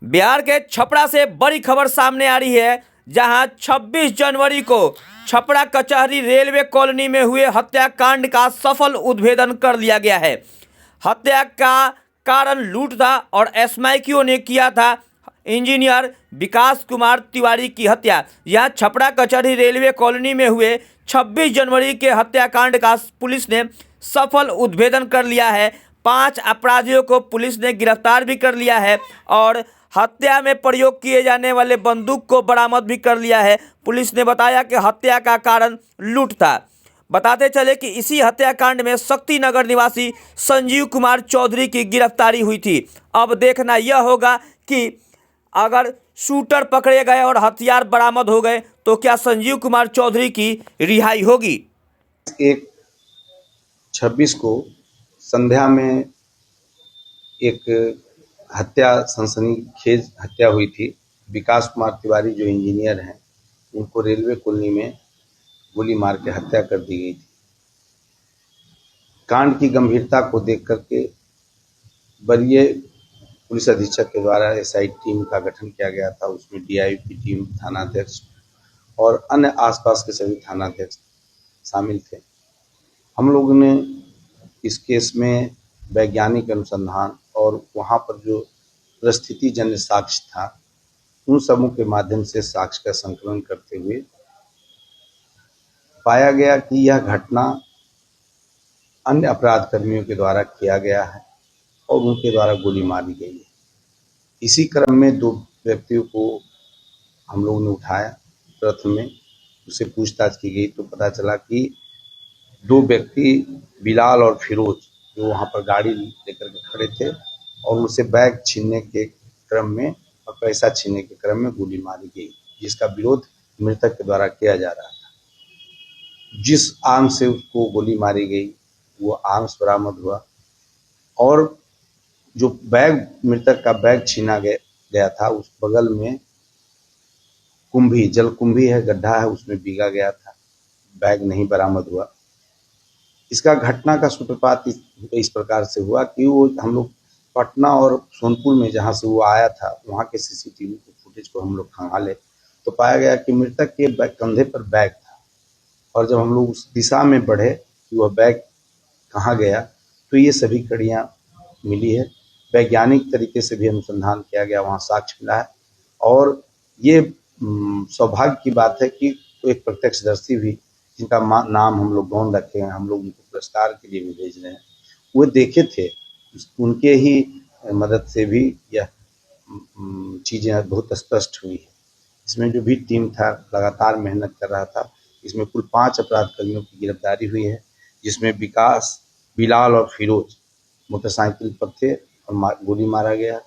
बिहार के छपरा से बड़ी खबर सामने आ रही है, जहां 26 जनवरी को छपरा कचहरी रेलवे कॉलोनी में हुए हत्याकांड का सफल उद्भेदन कर लिया गया है। हत्या का कारण लूट था और एसएमआईक्यू ने किया था इंजीनियर विकास कुमार तिवारी की हत्या। यह छपरा कचहरी रेलवे कॉलोनी में हुए 26 जनवरी के हत्याकांड का पुलिस ने सफल उद्भेदन कर लिया है। 5 अपराधियों को पुलिस ने गिरफ्तार भी कर लिया है और हत्या में प्रयोग किए जाने वाले बंदूक को बरामद भी कर लिया है। पुलिस ने बताया कि हत्या का कारण लूट था। बताते चले कि इसी हत्याकांड में शक्तिनगर निवासी संजीव कुमार चौधरी की गिरफ्तारी हुई थी। अब देखना यह होगा कि अगर शूटर पकड़े गए और हथियार बरामद हो गए तो क्या संजीव कुमार चौधरी की रिहाई होगी। 26 को संध्या में एक हत्या, सनसनीखेज हत्या हुई थी। विकास कुमार तिवारी जो इंजीनियर हैं, उनको रेलवे कॉलोनी में गोली मार के हत्या कर दी गई थी। कांड की गंभीरता को देख करके वरीय पुलिस अधीक्षक के द्वारा एसआई टीम का गठन किया गया था। उसमें डीआईपी टीम, थानाध्यक्ष और अन्य आसपास के सभी थानाध्यक्ष शामिल थे। हम लोगों ने इस केस में वैज्ञानिक अनुसंधान और वहाँ पर जो परिस्थिति जन्य साक्ष्य था, उन सबों के माध्यम से साक्ष्य का संकलन करते हुए पाया गया कि यह घटना अन्य अपराध कर्मियों के द्वारा किया गया है और उनके द्वारा गोली मारी गई है। इसी क्रम में 2 व्यक्तियों को हम लोगों ने उठाया। प्रथम में उससे पूछताछ की गई तो पता चला कि 2 व्यक्ति बिलाल और फिरोज जो वहाँ पर गाड़ी लेकर के खड़े थे और उनसे बैग छीनने के क्रम में और पैसा छीनने के क्रम में गोली मारी गई, जिसका विरोध मृतक के द्वारा किया जा रहा था। जिस आर्म से उसको गोली मारी गई वो आर्म्स बरामद हुआ और जो बैग, मृतक का बैग छीना गया था, उस बगल में कुंभी, जल कुंभी है, गड्ढा है, उसमें भीगा गया था। बैग नहीं बरामद हुआ। इसका घटना का सूत्रपात इस प्रकार से हुआ कि वो हम लोग पटना और सोनपुर में जहाँ से वो आया था, वहाँ के सीसीटीवी फुटेज को हम लोग खंगाले तो पाया गया कि मृतक के कंधे पर बैग था। और जब हम लोग उस दिशा में बढ़े कि वह बैग कहाँ गया, तो ये सभी कड़ियाँ मिली है। वैज्ञानिक तरीके से भी अनुसंधान किया गया, वहाँ साक्ष्य मिला है। और ये सौभाग्य की बात है कि एक प्रत्यक्षदर्शी भी, जिनका नाम हम लोग गौन रखे हैं, हम लोग उनको पुरस्कार के लिए भी भेज रहे हैं, वो देखे थे। उनके ही मदद से भी यह चीज़ें बहुत स्पष्ट हुई है। इसमें जो भी टीम था लगातार मेहनत कर रहा था। इसमें कुल 5 अपराध कर्मियों की गिरफ्तारी हुई है, जिसमें विकास, बिलाल और फिरोज मोटरसाइकिल पर थे और गोली मारा गया।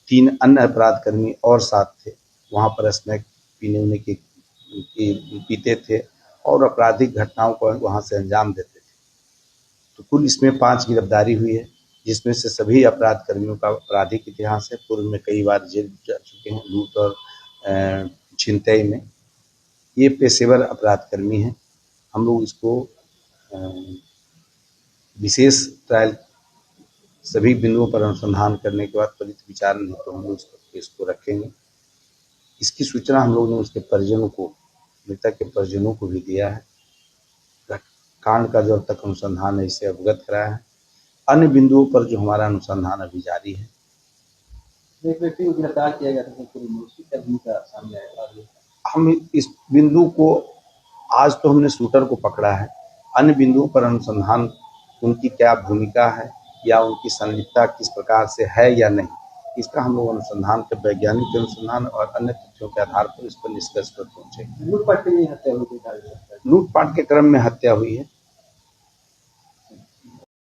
3 अन्य अपराध कर्मी और साथ थे, वहाँ पर स्नैक पीने के पीते थे और आपराधिक घटनाओं को वहाँ से अंजाम देते थे। तो कुल इसमें 5 गिरफ्तारी हुई है, जिसमें से सभी अपराध कर्मियों का आपराधिक इतिहास है। पूर्व में कई बार जेल जा चुके हैं, लूट और छिनतई में। ये पेशेवर अपराध कर्मी हैं। हम लोग इसको विशेष ट्रायल सभी बिंदुओं पर अनुसंधान करने के बाद त्वरित विचार नहीं तो हम लोग इसको रखेंगे। इसकी सूचना हम लोग ने उसके परिजनों को, मृतक के परिजनों को भी दिया है। कांड का जो अब तक अनुसंधान है इसे अवगत कराया है। अन्य बिंदुओं पर जो हमारा अनुसंधान अभी जारी है। एक व्यक्ति को गिरफ्तार किया गया था, सामने आया। हम इस बिंदु को, आज तो हमने शूटर को पकड़ा है, अन्य बिंदुओं पर अनुसंधान, उनकी क्या भूमिका है या उनकी संलिप्तता किस प्रकार से है या नहीं, इसका हम लोग अनुसंधान के, वैज्ञानिक अनुसंधान और अन्य तथ्यों के आधार पर इस पर निष्कर्ष पर पहुंचे। लूटपाट के लिए हत्या हुई थी। लूटपाट के क्रम में हत्या हुई है।